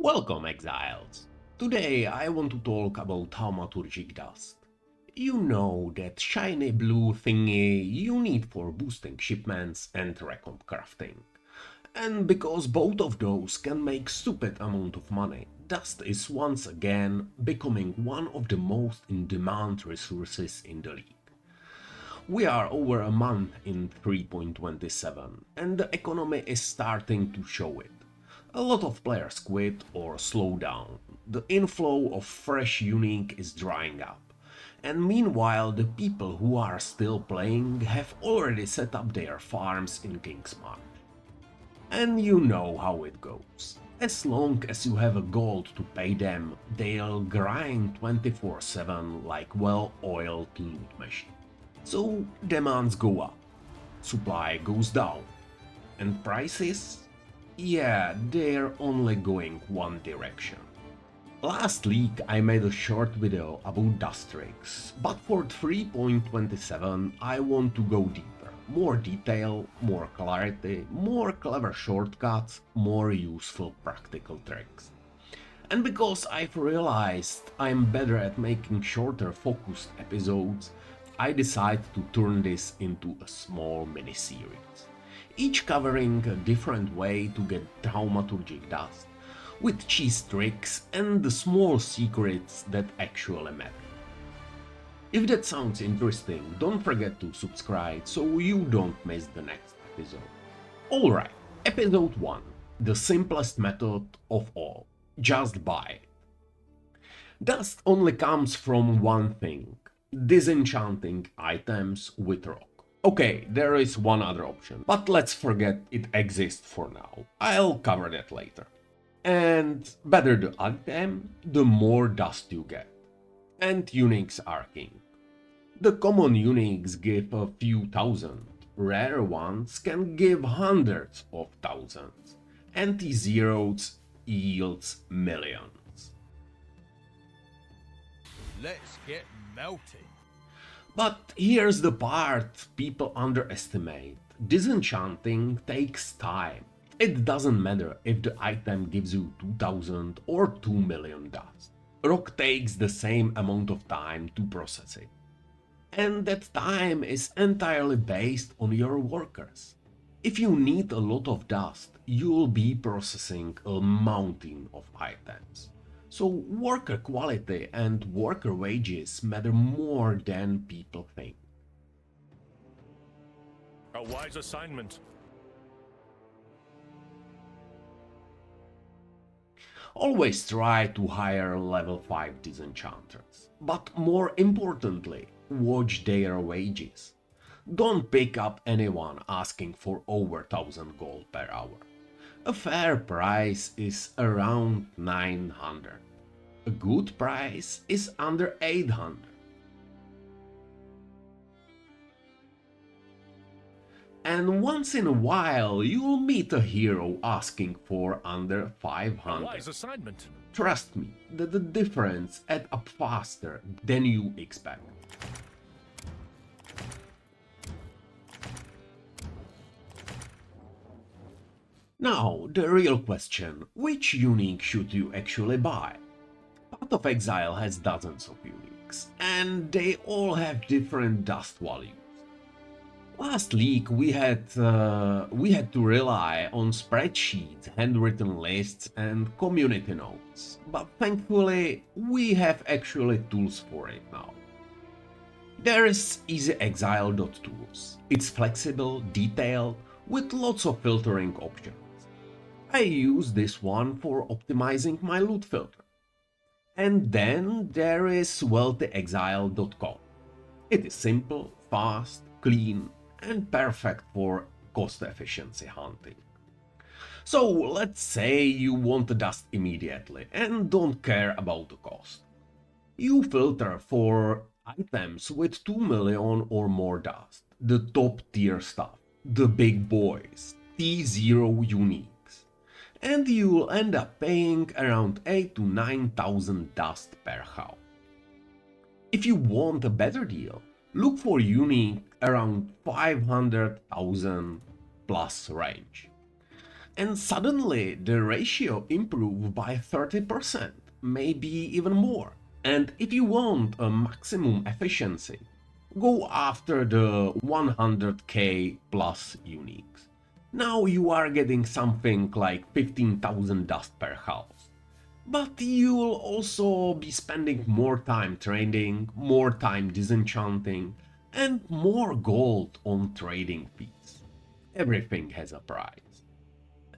Welcome, exiles! Today I want to talk about Thaumaturgic Dust. You know, that shiny blue thingy you need for boosting shipments and recon crafting. And because both of those can make stupid amount of money, Dust is once again becoming one of the most in-demand resources in the league. We are over a month in 3.27 and the economy is starting to show it. A lot of players quit or slow down, the inflow of fresh unique is drying up, and meanwhile the people who are still playing have already set up their farms in Kingsmarch. And you know how it goes. As long as you have a gold to pay them, they'll grind 24/7 like well-oiled loot machine. So demands go up, supply goes down, and prices? Yeah, they're only going one direction. Last week I made a short video about dust tricks, but for 3.27 I want to go deeper. More detail, more clarity, more clever shortcuts, more useful practical tricks. And because I've realized I'm better at making shorter focused episodes, I decided to turn this into a small mini-series, each covering a different way to get Thaumaturgic Dust, with cheese tricks and the small secrets that actually matter. If that sounds interesting, don't forget to subscribe so you don't miss the next episode. Alright, episode 1, the simplest method of all, just buy it. Dust only comes from one thing, disenchanting items with rock. Okay, there is one other option, but let's forget it exists for now. I'll cover that later. And better the item, the more dust you get. And uniques are king. The common uniques give a few thousand, rare ones can give hundreds of thousands, anti-zeros yields millions. Let's get melting. But here's the part people underestimate. Disenchanting takes time. It doesn't matter if the item gives you 2000 or 2 million dust. Rock takes the same amount of time to process it. And that time is entirely based on your workers. If you need a lot of dust, you'll be processing a mountain of items. So worker quality and worker wages matter more than people think. A wise assignment. Always try to hire level 5 disenchanters, but more importantly, watch their wages. Don't pick up anyone asking for over 1000 gold per hour. A fair price is around 900. A good price is under 800. And once in a while you'll meet a hero asking for under 500. A wise assignment. Trust me, that the difference adds up faster than you expect. Now, the real question, which unique should you actually buy? Path of Exile has dozens of uniques, and they all have different dust values. Last week we had to rely on spreadsheets, handwritten lists and community notes, but thankfully we have actually tools for it now. There is EasyExile.tools. It's flexible, detailed, with lots of filtering options. I use this one for optimizing my loot filter. And then there is WealthyExile.com. It is simple, fast, clean, and perfect for cost efficiency hunting. So let's say you want the dust immediately and don't care about the cost. You filter for items with 2 million or more dust, the top tier stuff, the big boys, T0 uniques, and you'll end up paying around 8 to 9,000 dust per house. If you want a better deal, look for unique around 500,000 plus range. And suddenly the ratio improved by 30%, maybe even more. And if you want a maximum efficiency, go after the 100k plus uniques. Now you are getting something like 15,000 dust per house. But you'll also be spending more time trading, more time disenchanting, and more gold on trading fees. Everything has a price.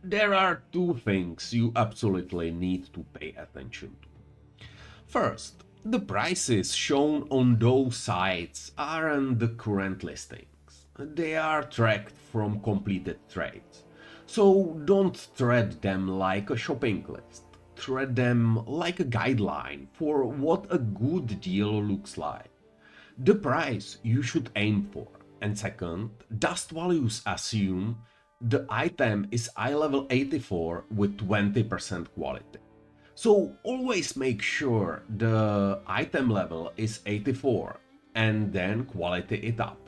There are two things you absolutely need to pay attention to. First, the prices shown on those sites aren't the current listings. They are tracked from completed trades. So don't treat them like a shopping list. Treat them like a guideline for what a good deal looks like. The price you should aim for. And second, dust values assume the item is eye level 84 with 20% quality. So always make sure the item level is 84 and then quality it up.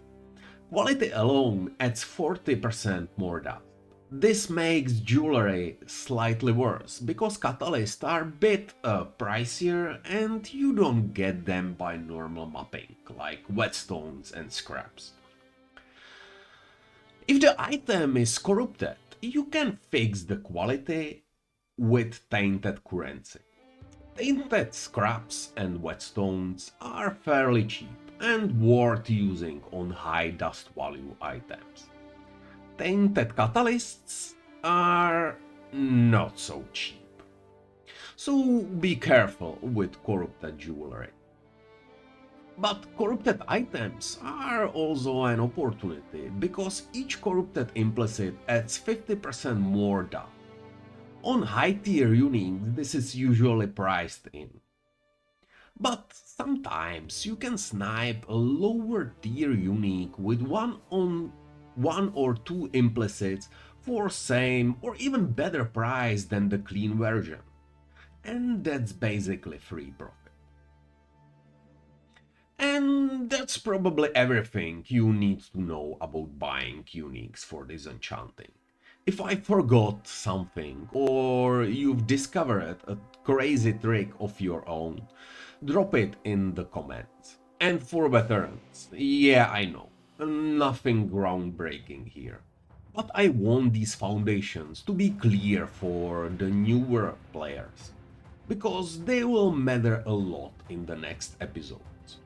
Quality alone adds 40% more dust. This makes jewelry slightly worse because catalysts are a bit pricier and you don't get them by normal mapping like whetstones and scraps. If the item is corrupted, you can fix the quality with tainted currency. Tainted scraps and whetstones are fairly cheap and worth using on high dust value items. Tainted catalysts are not so cheap. So be careful with corrupted jewelry. But corrupted items are also an opportunity because each corrupted implicit adds 50% more dust. On high tier uniques, this is usually priced in. But sometimes you can snipe a lower tier unique with one or two implicits for same or even better price than the clean version. And that's basically free profit. And that's probably everything you need to know about buying uniques for Disenchanting. If I forgot something or you've discovered a crazy trick of your own, drop it in the comments. And for veterans, yeah, I know, nothing groundbreaking here. But I want these foundations to be clear for the newer players, because they will matter a lot in the next episodes.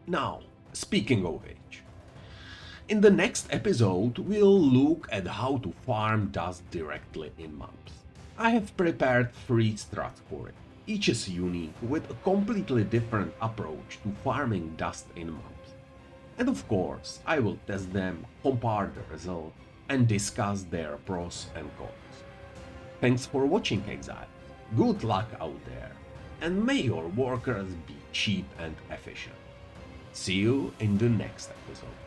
Now, speaking of which, in the next episode, we'll look at how to farm dust directly in maps. I have prepared 3 strats for it. Each is unique with a completely different approach to farming dust in maps. And of course, I will test them, compare the results, and discuss their pros and cons. Thanks for watching, Exile. Good luck out there, and may your workers be cheap and efficient. See you in the next episode.